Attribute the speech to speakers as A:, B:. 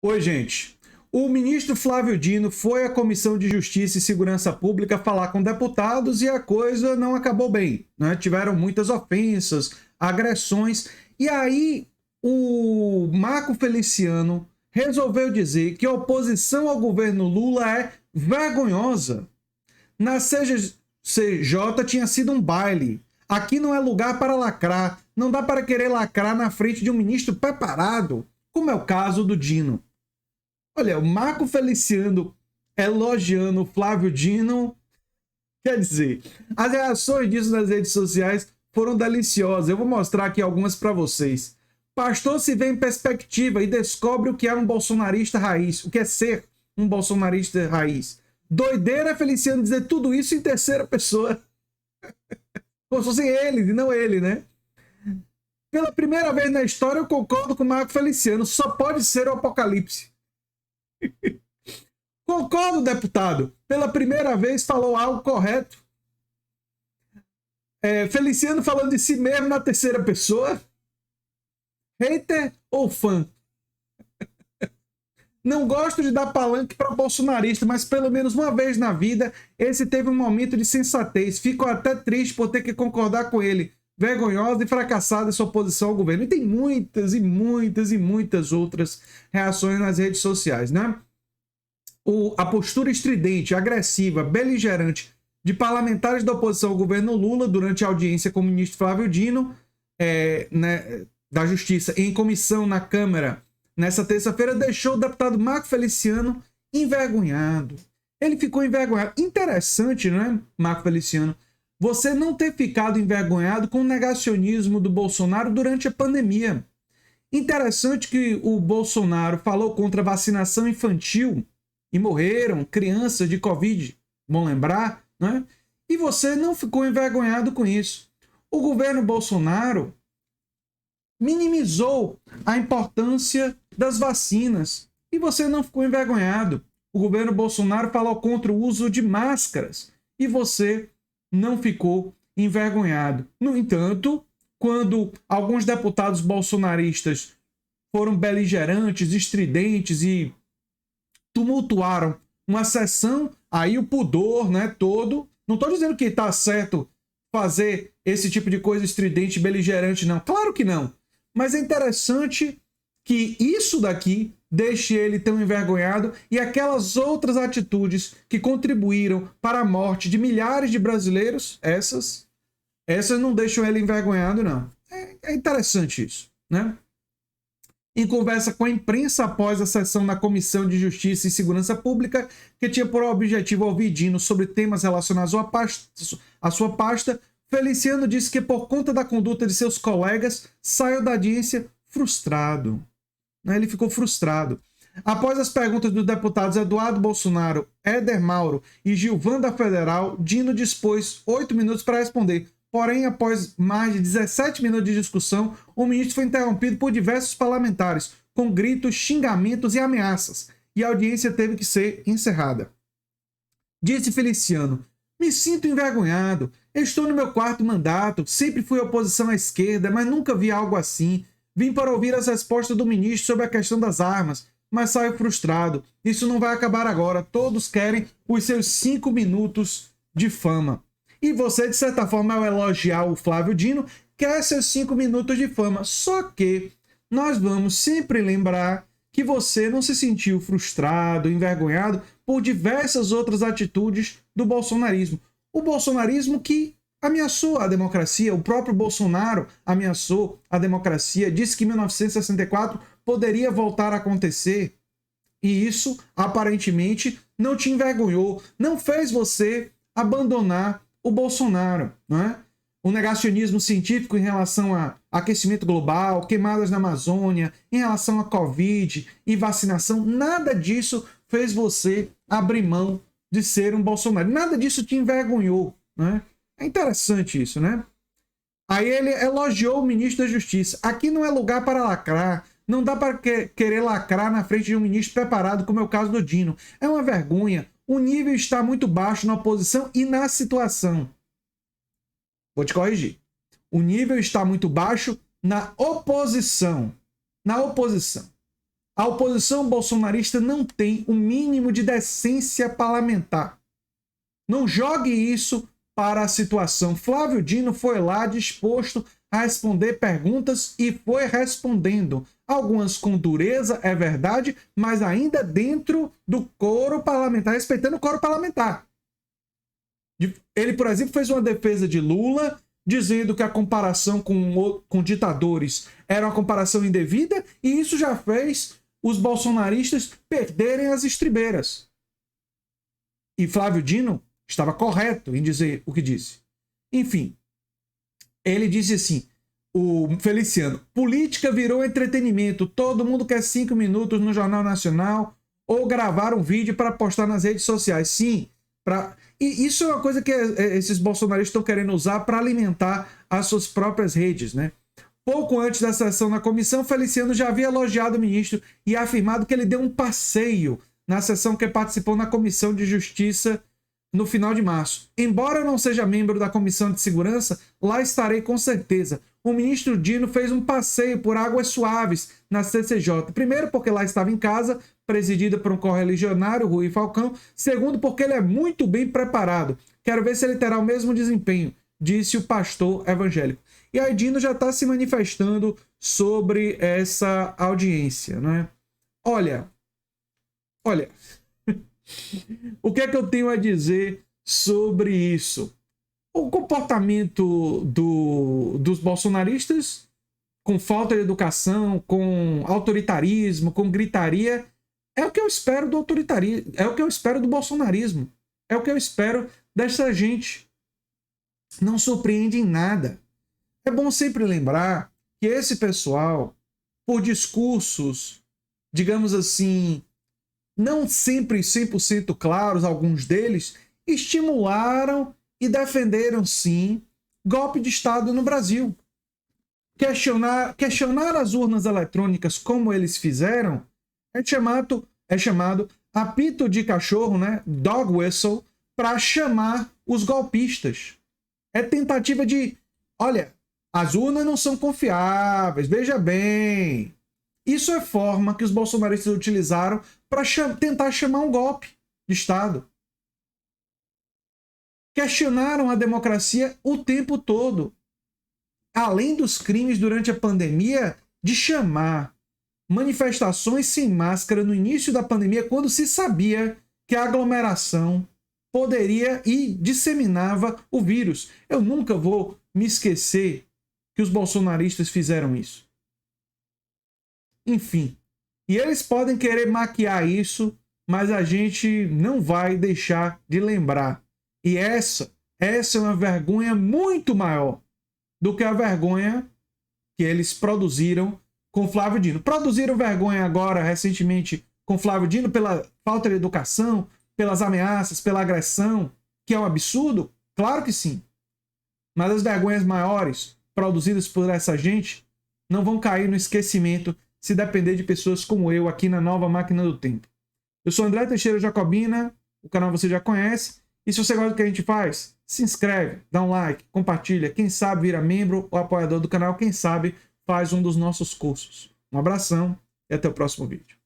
A: Oi, gente. O ministro Flávio Dino foi à Comissão de Justiça e Segurança Pública falar com deputados e a coisa não acabou bem, né? Tiveram muitas ofensas, agressões, e aí o Marco Feliciano resolveu dizer que a oposição ao governo Lula é vergonhosa. Na CCJ tinha sido um baile. Aqui não é lugar para lacrar. Não dá para querer lacrar na frente de um ministro preparado, como é o caso do Dino. Olha, o Marco Feliciano elogiando o Flávio Dino. Quer dizer, as reações disso nas redes sociais foram deliciosas. Eu vou mostrar aqui algumas para vocês. Pastor se vê em perspectiva e descobre o que é um bolsonarista raiz, o que é ser um bolsonarista raiz. Doideira é Feliciano dizer tudo isso em terceira pessoa. Como se fosse ele e não ele, né? Pela primeira vez na história, eu concordo com o Marco Feliciano. Só pode ser o apocalipse. Concordo, deputado. Pela primeira vez falou algo correto. Feliciano falando de si mesmo na terceira pessoa. Hater ou fã? Não gosto de dar palanque para bolsonarista, mas pelo menos uma vez na vida esse teve um momento de sensatez. Fico até triste por ter que concordar com ele. Vergonhosa e fracassada sua oposição ao governo. E tem muitas e muitas e muitas outras reações nas redes sociais, né? A postura estridente, agressiva, beligerante de parlamentares da oposição ao governo Lula durante a audiência com o ministro Flávio Dino, da Justiça, em comissão na Câmara, nessa terça-feira, deixou o deputado Marco Feliciano envergonhado. Ele ficou envergonhado. Interessante, não é, Marco Feliciano? Você não ter ficado envergonhado com o negacionismo do Bolsonaro durante a pandemia. Interessante que o Bolsonaro falou contra a vacinação infantil e morreram crianças de Covid, bom lembrar, né? E você não ficou envergonhado com isso. O governo Bolsonaro minimizou a importância das vacinas e você não ficou envergonhado. O governo Bolsonaro falou contra o uso de máscaras e você não ficou envergonhado. No entanto, quando alguns deputados bolsonaristas foram beligerantes, estridentes e tumultuaram uma sessão, aí o pudor, né, todo. Não estou dizendo que está certo fazer esse tipo de coisa estridente, beligerante, não. Claro que não. Mas é interessante que isso daqui deixe ele tão envergonhado e aquelas outras atitudes que contribuíram para a morte de milhares de brasileiros, essas não deixam ele envergonhado, não. É interessante isso, né? Em conversa com a imprensa após a sessão na Comissão de Justiça e Segurança Pública, que tinha por objetivo ouvir Dino sobre temas relacionados à sua pasta, Feliciano disse que por conta da conduta de seus colegas, saiu da audiência frustrado. Ele ficou frustrado. Após as perguntas dos deputados Eduardo Bolsonaro, Éder Mauro e Gilvan da Federal, Dino dispôs 8 minutos para responder. Porém, após mais de 17 minutos de discussão, o ministro foi interrompido por diversos parlamentares, com gritos, xingamentos e ameaças, e a audiência teve que ser encerrada. Disse Feliciano: me sinto envergonhado. Estou no meu 4º mandato, sempre fui oposição à esquerda, mas nunca vi algo assim. Vim para ouvir as respostas do ministro sobre a questão das armas, mas saio frustrado. Isso não vai acabar agora. Todos querem os seus 5 minutos de fama. E você, de certa forma, ao elogiar o Flávio Dino, quer seus 5 minutos de fama. Só que nós vamos sempre lembrar que você não se sentiu frustrado, envergonhado por diversas outras atitudes do bolsonarismo. O bolsonarismo que ameaçou a democracia, o próprio Bolsonaro ameaçou a democracia, disse que 1964 poderia voltar a acontecer. E isso, aparentemente, não te envergonhou, não fez você abandonar o Bolsonaro, não é? O negacionismo científico em relação a aquecimento global, queimadas na Amazônia, em relação a Covid e vacinação, nada disso fez você abrir mão de ser um Bolsonaro. Nada disso te envergonhou, né? É interessante isso, né? Aí ele elogiou o ministro da Justiça. Aqui não é lugar para lacrar. Não dá para querer lacrar na frente de um ministro preparado, como é o caso do Dino. É uma vergonha. O nível está muito baixo na oposição e na situação. Vou te corrigir. O nível está muito baixo na oposição. Na oposição. A oposição bolsonarista não tem o mínimo de decência parlamentar. Não jogue isso para a situação. Flávio Dino foi lá disposto a responder perguntas e foi respondendo. Algumas com dureza, é verdade, mas ainda dentro do coro parlamentar, respeitando o coro parlamentar. Ele, por exemplo, fez uma defesa de Lula, dizendo que a comparação com ditadores era uma comparação indevida, e isso já fez os bolsonaristas perderem as estribeiras. E Flávio Dino estava correto em dizer o que disse. Enfim, ele disse assim, o Feliciano, política virou entretenimento, todo mundo quer 5 minutos no Jornal Nacional ou gravar um vídeo para postar nas redes sociais. Sim, e isso é uma coisa que esses bolsonaristas estão querendo usar para alimentar as suas próprias redes, né? Pouco antes da sessão na comissão, Feliciano já havia elogiado o ministro e afirmado que ele deu um passeio na sessão que participou na Comissão de Justiça no final de março. Embora eu não seja membro da Comissão de Segurança, lá estarei com certeza. O ministro Dino fez um passeio por águas suaves na CCJ. Primeiro, porque lá estava em casa, presidida por um correligionário, Rui Falcão. Segundo, porque ele é muito bem preparado. Quero ver se ele terá o mesmo desempenho, disse o pastor evangélico. E aí Dino já está se manifestando sobre essa audiência, né? Olha, o que é que eu tenho a dizer sobre isso? O comportamento dos bolsonaristas, com falta de educação, com autoritarismo, com gritaria, é o que eu espero do autoritarismo, é o que eu espero do bolsonarismo, é o que eu espero dessa gente. Não surpreende em nada. É bom sempre lembrar que esse pessoal, por discursos, digamos assim, não sempre 100% claros, alguns deles, estimularam e defenderam, sim, golpe de Estado no Brasil. Questionar as urnas eletrônicas como eles fizeram é chamado apito de cachorro, né? Dog whistle, para chamar os golpistas. É tentativa de, olha, as urnas não são confiáveis, veja bem. Isso é forma que os bolsonaristas utilizaram para tentar chamar um golpe de Estado. Questionaram a democracia o tempo todo. Além dos crimes durante a pandemia, de chamar manifestações sem máscara no início da pandemia, quando se sabia que a aglomeração poderia e disseminava o vírus. Eu nunca vou me esquecer que os bolsonaristas fizeram isso. Enfim, e eles podem querer maquiar isso, mas a gente não vai deixar de lembrar. E essa é uma vergonha muito maior do que a vergonha que eles produziram com Flávio Dino. Produziram vergonha agora, recentemente, com Flávio Dino pela falta de educação, pelas ameaças, pela agressão, que é um absurdo? Claro que sim. Mas as vergonhas maiores produzidas por essa gente não vão cair no esquecimento se depender de pessoas como eu aqui na Nova Máquina do Tempo. Eu sou André Teixeira Jacobina, o canal você já conhece. E se você gosta do que a gente faz, se inscreve, dá um like, compartilha. Quem sabe vira membro ou apoiador do canal, quem sabe faz um dos nossos cursos. Um abração e até o próximo vídeo.